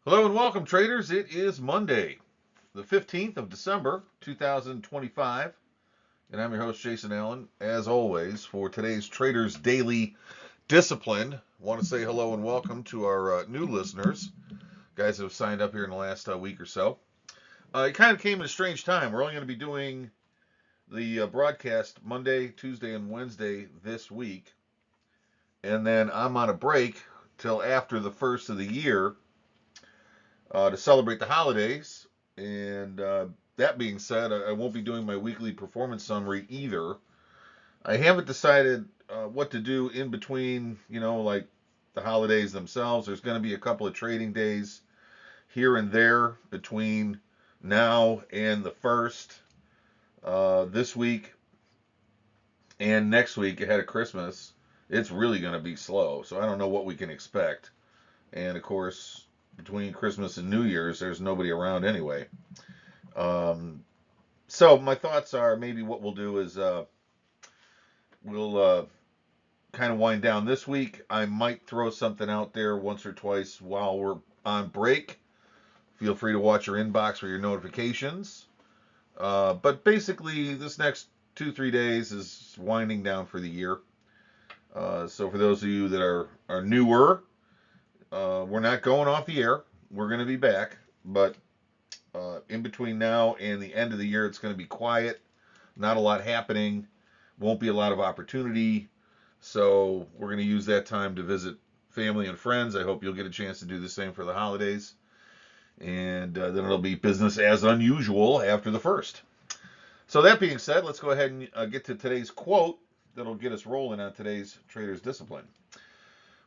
Hello and welcome, traders. It is Monday, the 15th of December, 2025, and I'm your host, Jason Allen, as always, for today's Traders Daily Discipline. I want to say hello and welcome to our new listeners, guys that have signed up here in the last week or so. It kind of came at a strange time. We're only going to be doing the broadcast Monday, Tuesday, and Wednesday this week, and then I'm on a break till after the first of the year to celebrate the holidays. And that being said, I won't be doing my weekly performance summary either. I haven't decided what to do in between, like the holidays themselves. There's going to be a couple of trading days here and there between now and the first. This week and next week ahead of Christmas, it's really going to be slow. So I don't know what we can expect. And of course, between Christmas and New Year's, there's nobody around anyway. Um, so my thoughts are maybe what we'll do is we'll kind of wind down this week. I might throw something out there once or twice while we're on break. Feel free to watch your inbox for your notifications. But basically, this next 2-3 days is winding down for the year. So for those of you that are newer, we're not going off the air. We're going to be back, but in between now and the end of the year, it's going to be quiet. Not a lot happening. Won't be a lot of opportunity. So we're going to use that time to visit family and friends. I hope you'll get a chance to do the same for the holidays. And then it'll be business as unusual after the first. So that being said, let's go ahead and get to today's quote that'll get us rolling on today's Trader's Discipline.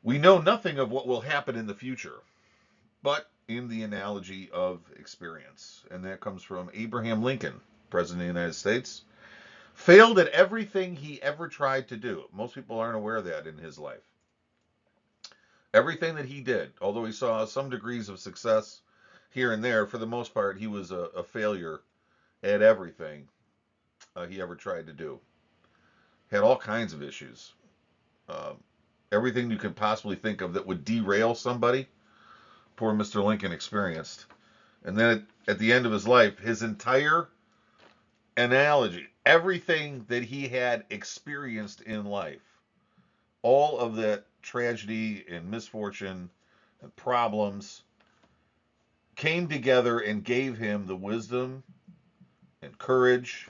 We know nothing of what will happen in the future, but in the analogy of experience. And that comes from Abraham Lincoln, President of the United States. Failed at everything he ever tried to do. Most people aren't aware of that in his life. Everything that he did, although he saw some degrees of success here and there, for the most part, he was a failure at everything he ever tried to do. Had all kinds of issues. Um, Everything you can possibly think of that would derail somebody, poor Mr. Lincoln experienced. And then at the end of his life, his entire analogy, everything that he had experienced in life, all of that tragedy and misfortune and problems came together and gave him the wisdom and courage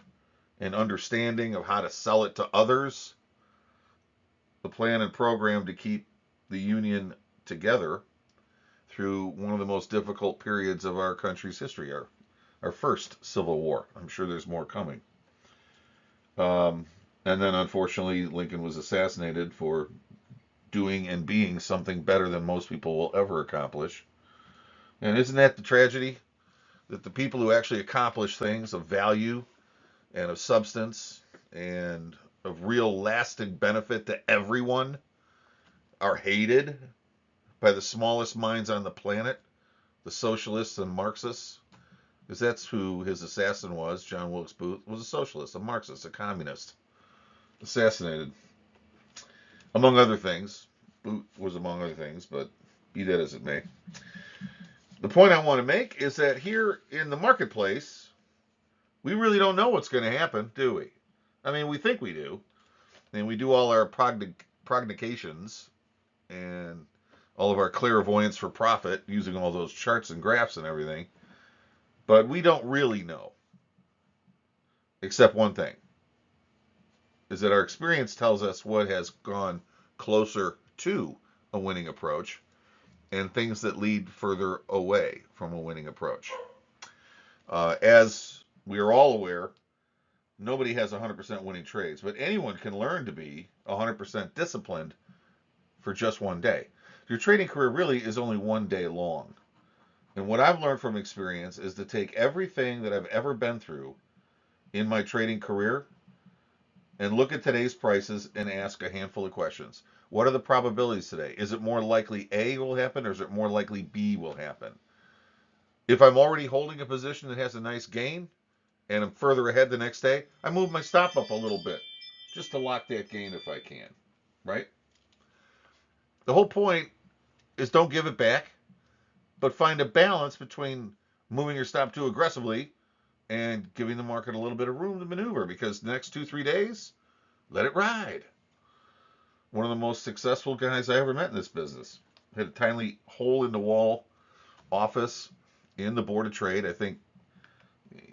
and understanding of how to sell it to others, the plan and program to keep the Union together through one of the most difficult periods of our country's history, our first Civil War. I'm sure there's more coming. Um, and then, unfortunately, Lincoln was assassinated for doing and being something better than most people will ever accomplish. And isn't that the tragedy? That the people who actually accomplish things of value and of substance and of real lasting benefit to everyone are hated by the smallest minds on the planet, the socialists and Marxists, because that's who his assassin was. John Wilkes Booth was a socialist, a Marxist, a communist, assassinated, among other things. Booth was among other things, but be that as it may. The point I want to make is that here in the marketplace, we really don't know what's going to happen, do we? I mean, we think we do, and we do all our prognostications and all of our clairvoyance for profit using all those charts and graphs and everything, but we don't really know, except one thing, is that our experience tells us what has gone closer to a winning approach and things that lead further away from a winning approach. As we are all aware, nobody has 100% winning trades, but anyone can learn to be 100% disciplined for just one day. Your trading career really is only one day long. And what I've learned from experience is to take everything that I've ever been through in my trading career and look at today's prices and ask a handful of questions. What are the probabilities today? Is it more likely A will happen or is it more likely B will happen? If I'm already holding a position that has a nice gain and I'm further ahead the next day, I move my stop up a little bit just to lock that gain if I can, right? The whole point is don't give it back. but find a balance between moving your stop too aggressively and giving the market a little bit of room to maneuver, because the next 2-3 days, let it ride. One of the most successful guys I ever met in this business had a tiny hole in the wall office in the Board of Trade. I think,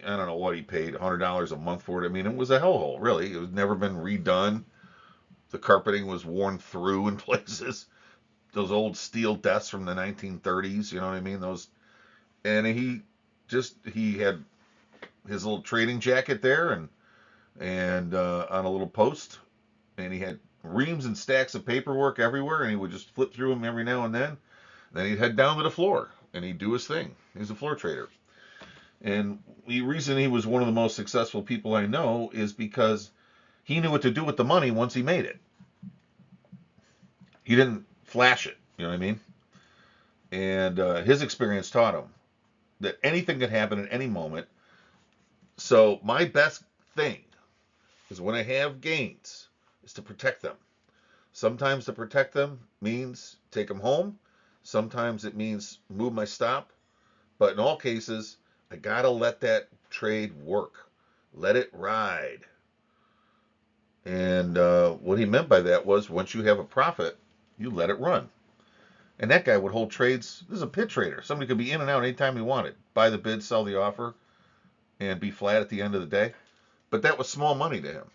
I don't know what he paid, $100 a month for it. I mean, it was a hellhole, really. It was never been redone. The carpeting was worn through in places. Those old steel desks from the 1930s, you know what I mean? Those, and he had his little trading jacket there, and on a little post, and he had reams and stacks of paperwork everywhere, and he would just flip through them every now and then. Then he'd head down to the floor and he'd do his thing. He's a floor trader. And the reason he was one of the most successful people I know is because he knew what to do with the money once he made it. He didn't flash it, you know what I mean? And his experience taught him that anything could happen at any moment. So my best thing is, when I have gains, is to protect them. Sometimes to protect them means take them home. Sometimes it means move my stop. But in all cases, I gotta let that trade work. Let it ride. And what he meant by that was, once you have a profit, you let it run. And that guy would hold trades. This is a pit trader. Somebody could be in and out anytime he wanted. Buy the bid, sell the offer, and be flat at the end of the day. But that was small money to him.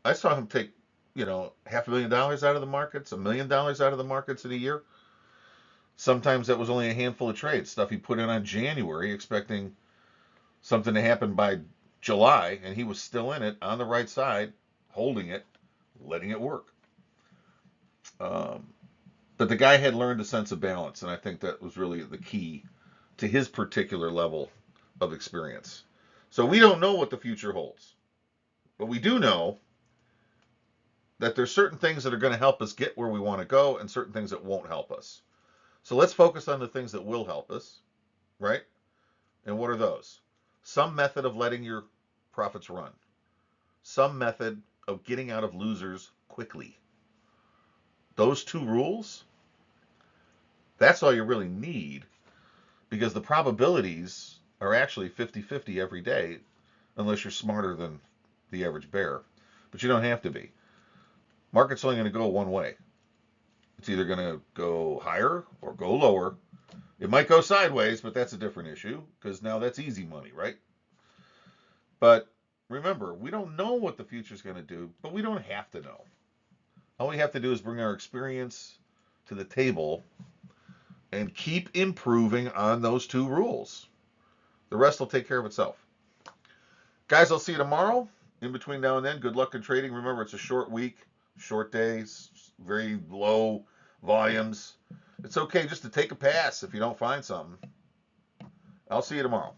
I saw him take, $500,000 out of the markets, $1 million out of the markets in a year. Sometimes that was only a handful of trades, stuff he put in on January, expecting something to happen by July, and he was still in it on the right side, holding it, letting it work. But the guy had learned a sense of balance, and I think that was really the key to his particular level of experience. So we don't know what the future holds, but we do know that there's certain things that are going to help us get where we want to go, and certain things that won't help us. So let's focus on the things that will help us, right? And what are those? Some method of letting your profits run. Some method of getting out of losers quickly. Those two rules, that's all you really need, because the probabilities are actually 50-50 every day, unless you're smarter than the average bear. But you don't have to be. Market's only going to go one way. It's either going to go higher or go lower. It might go sideways, but that's a different issue, because now that's easy money, right? But remember, we don't know what the future's going to do, but we don't have to know. All we have to do is bring our experience to the table and keep improving on those two rules. The rest will take care of itself. Guys, I'll see you tomorrow. In between now and then, good luck in trading. Remember, it's a short week, short days, very low volumes. It's okay just to take a pass if you don't find something. I'll see you tomorrow.